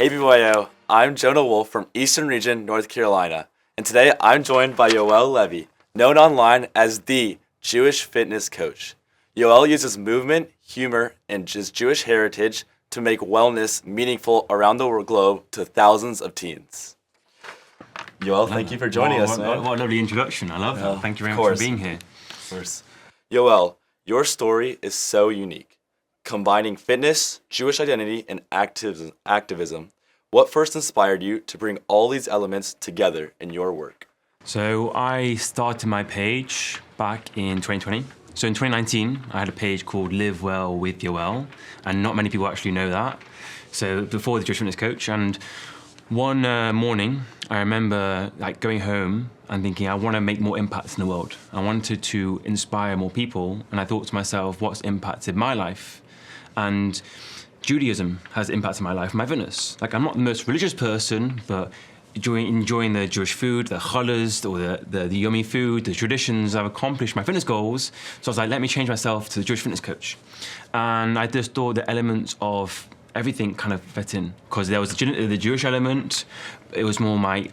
Hey BBYO, I'm Jonah Wolf from Eastern Region, North Carolina, and today I'm joined by Yoel Levy, known online as the Jewish fitness coach. Yoel uses movement, humor, and his Jewish heritage to make wellness meaningful around the globe to thousands of teens. Yoel, thank you for joining us, man. What a lovely introduction. I love that. Thank you very much for being here. Of course. Yoel, your story is so unique. Combining fitness, Jewish identity, and activism. What first inspired you to bring all these elements together in your work? So I started my page back in 2020. So in 2019, I had a page called Live Well with Yoel, and not many people actually know that. So before the Jewish fitness coach, and one morning, I remember going home and thinking, I want to make more impacts in the world. I wanted to inspire more people, and I thought to myself, what's impacted my life? And Judaism has impacted my life, my fitness. I'm not the most religious person, but enjoying the Jewish food, the challahs, or the yummy food, the traditions, I've accomplished my fitness goals. So I was like, let me change myself to the Jewish fitness coach. And I just thought the elements of everything kind of fit in, because there was the Jewish element. It was more my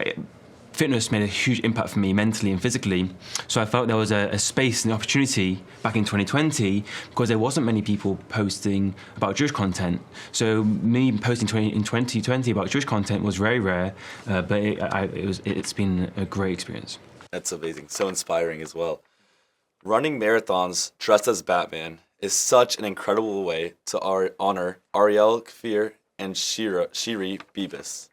fitness made a huge impact for me mentally and physically. So I felt there was a space and the opportunity back in 2020, because there wasn't many people posting about Jewish content. So me posting in 2020 about Jewish content was very rare, but it's been a great experience. That's amazing, so inspiring as well. Running marathons dressed as Batman is such an incredible way to honor Ariel Kfir and Shiri Bibas.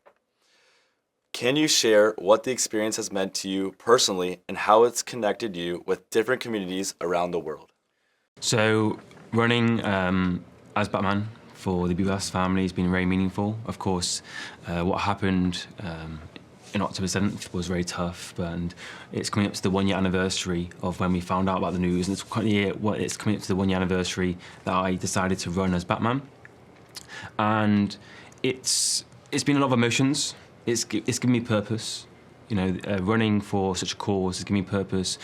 Can you share what the experience has meant to you personally and how it's connected you with different communities around the world? So running as Batman for the Bibas family has been very meaningful. Of course, what happened in October 7th was very tough, and it's coming up to the 1 year anniversary of when we found out about the news, and it's coming up to the 1 year anniversary that I decided to run as Batman. And it's been a lot of emotions. It's given me purpose. Running for such a cause has given me purpose.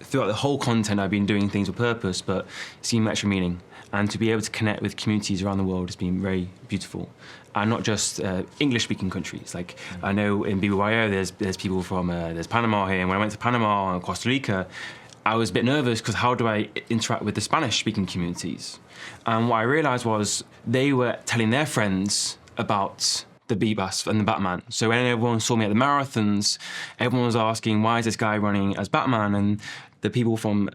Throughout the whole content, I've been doing things with purpose, but it's given me extra meaning. And to be able to connect with communities around the world has been very beautiful. And not just English-speaking countries. I know in BBYO, there's people from there's Panama here, and when I went to Panama and Costa Rica, I was a bit nervous because how do I interact with the Spanish-speaking communities? And what I realised was they were telling their friends about the Bibas and the Batman. So when everyone saw me at the marathons, everyone was asking, why is this guy running as Batman? And the people from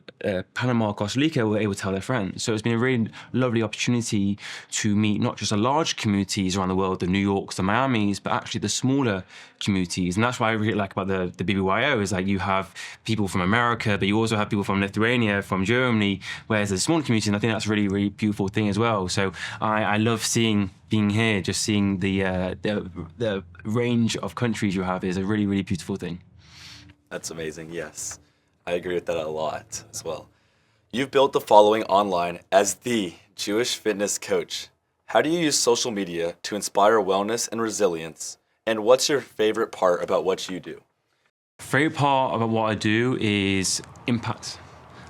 Panama, Costa Rica were able to tell their friends. So it's been a really lovely opportunity to meet not just the large communities around the world, the New Yorks, the Miamis, but actually the smaller communities. And that's what I really like about the BBYO is you have people from America, but you also have people from Lithuania, from Germany, whereas the smaller community, and I think that's a really, really beautiful thing as well. So I love being here, just seeing the range of countries you have is a really, really beautiful thing. That's amazing, yes. I agree with that a lot as well. You've built the following online as the Jewish fitness coach. How do you use social media to inspire wellness and resilience? And what's your favorite part about what you do? Favorite part about what I do is impact.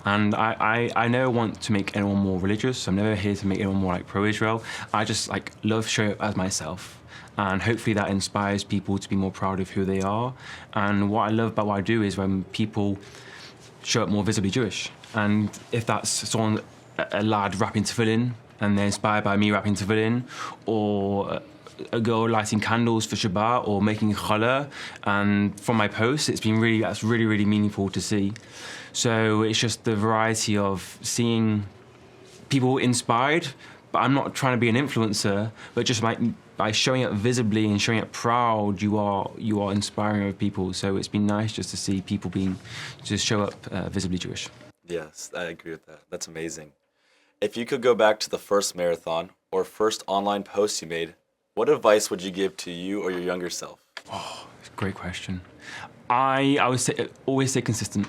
And I never want to make anyone more religious. I'm never here to make anyone more pro-Israel. I just love showing up as myself. And hopefully that inspires people to be more proud of who they are. And what I love about what I do is when people show up more visibly Jewish. And if that's a lad rapping tefillin, and they're inspired by me rapping tefillin, or a girl lighting candles for Shabbat, or making challah, and from my posts, that's really, really meaningful to see. So it's just the variety of seeing people inspired, but I'm not trying to be an influencer, but just by showing up visibly and showing up proud, you are inspiring other people. So it's been nice just to see people just show up visibly Jewish. Yes, I agree with that. That's amazing. If you could go back to the first marathon or first online post you made, what advice would you give to you or your younger self? Oh, it's a great question. I would say always stay consistent.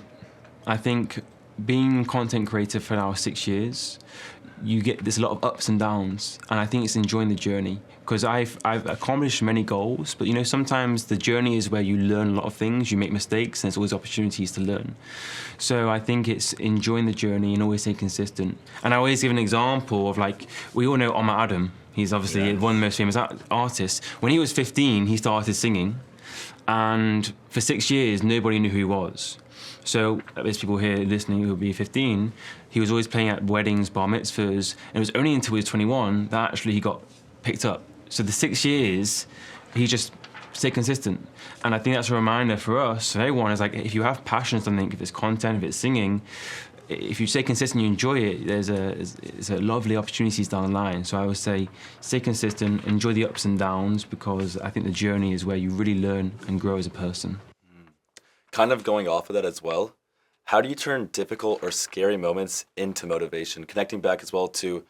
I think being content creator for now 6 years, there's a lot of ups and downs, and I think it's enjoying the journey, because I've accomplished many goals, but sometimes the journey is where you learn a lot of things, you make mistakes, and there's always opportunities to learn. So I think it's enjoying the journey and always staying consistent. And I always give an example of, like, we all know Omar Adam. He's obviously one of the most famous artists. When he was 15, he started singing, and for 6 years, nobody knew who he was. So there's people here listening who will be 15. He was always playing at weddings, bar mitzvahs, and it was only until he was 21 that actually he got picked up. So the 6 years, he just stayed consistent. And I think that's a reminder for us, for everyone, is like, if you have passion for something, if it's content, if it's singing, if you stay consistent, you enjoy it, there's a lovely opportunities down the line. So I would say stay consistent, enjoy the ups and downs, because I think the journey is where you really learn and grow as a person. Kind of going off of that as well, how do you turn difficult or scary moments into motivation? Connecting back as well to,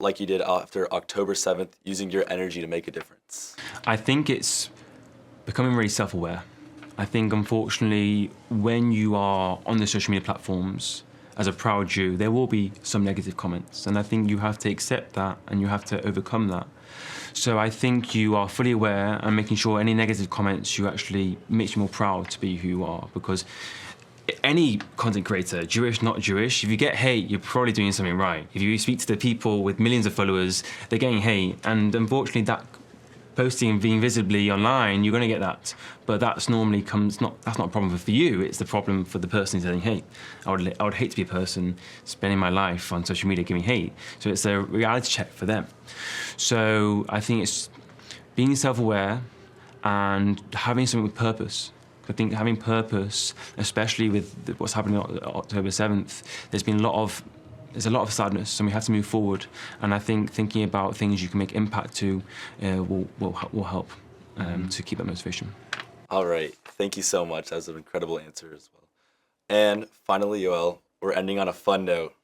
like you did after October 7th, using your energy to make a difference. I think it's becoming really self-aware. I think, unfortunately, when you are on the social media platforms, as a proud Jew, there will be some negative comments. And I think you have to accept that and you have to overcome that. So I think you are fully aware and making sure any negative comments you actually makes you more proud to be who you are. Because any content creator, Jewish, not Jewish, if you get hate, you're probably doing something right. If you speak to the people with millions of followers, they're getting hate. And unfortunately, that posting and being visibly online, you're going to get that. But that's normally that's not a problem for you, it's the problem for the person who's saying hate. I would hate to be a person spending my life on social media giving hate. So it's a reality check for them. So I think it's being self-aware and having something with purpose. I think having purpose, especially with what's happening on October 7th, there's a lot of sadness, and we have to move forward. And I think thinking about things you can make impact to will help to keep that motivation. All right. Thank you so much. That was an incredible answer as well. And finally, Yoel, we're ending on a fun note.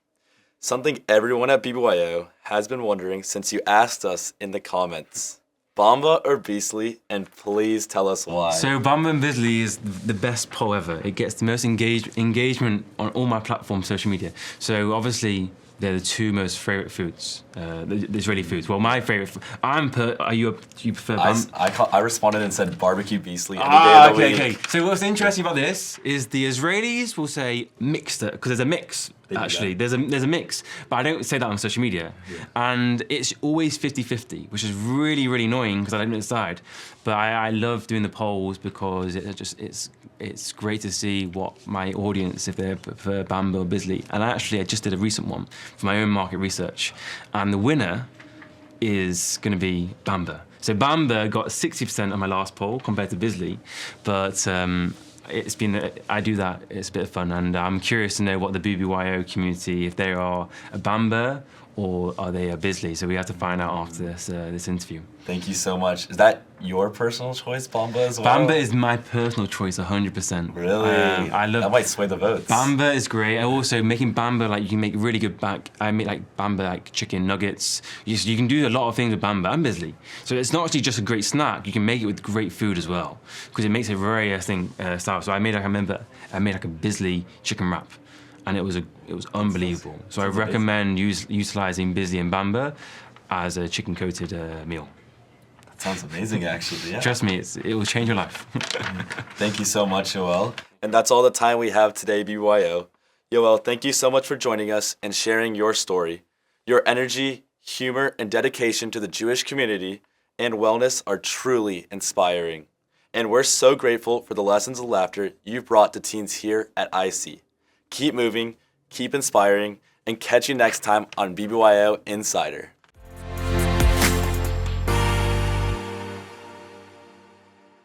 Something everyone at BBYO has been wondering since you asked us in the comments. Bamba or Beasley, and please tell us why. So Bamba and Beasley is the best poll ever. It gets the most engagement on all my platforms, social media. So obviously they're the two most favourite foods, the Israeli foods. Well, my favourite. Do you prefer Bamba? I responded and said barbecue Beasley any day of the week. Okay. So what's interesting about this is the Israelis will say mixed, because there's a mix. Actually, there's a mix, but I don't say that on social media. Yeah. And it's always 50-50, which is really, really annoying because I don't decide. But I love doing the polls because it's great to see what my audience, if they prefer Bamba or Beasley. And I just did a recent one for my own market research, and the winner is going to be Bamba. So Bamba got 60% on my last poll compared to Beasley, but I do that, it's a bit of fun, and I'm curious to know what the BBYO community, if they are a Bamba or are they a Beasley, so we have to find out after this interview. Thank you so much. Is that your personal choice, Bamba, as well? Bamba is my personal choice, 100%. Really? I love that might sway the votes. Bamba is great. I also making Bamba, like, you can make really good I make like Bamba like chicken nuggets. You can do a lot of things with Bamba and Beasley. So it's not actually just a great snack. You can make it with great food as well, because it makes it very style. So I made like a Beasley chicken wrap, and it was unbelievable. So I recommend utilizing Beasley and Bamba as a chicken coated meal. Sounds amazing, actually. Yeah. Trust me, it will change your life. Thank you so much, Yoel. And that's all the time we have today, BBYO. Yoel, thank you so much for joining us and sharing your story. Your energy, humor, and dedication to the Jewish community and wellness are truly inspiring. And we're so grateful for the lessons of laughter you've brought to teens here at IC. Keep moving, keep inspiring, and catch you next time on BBYO Insider.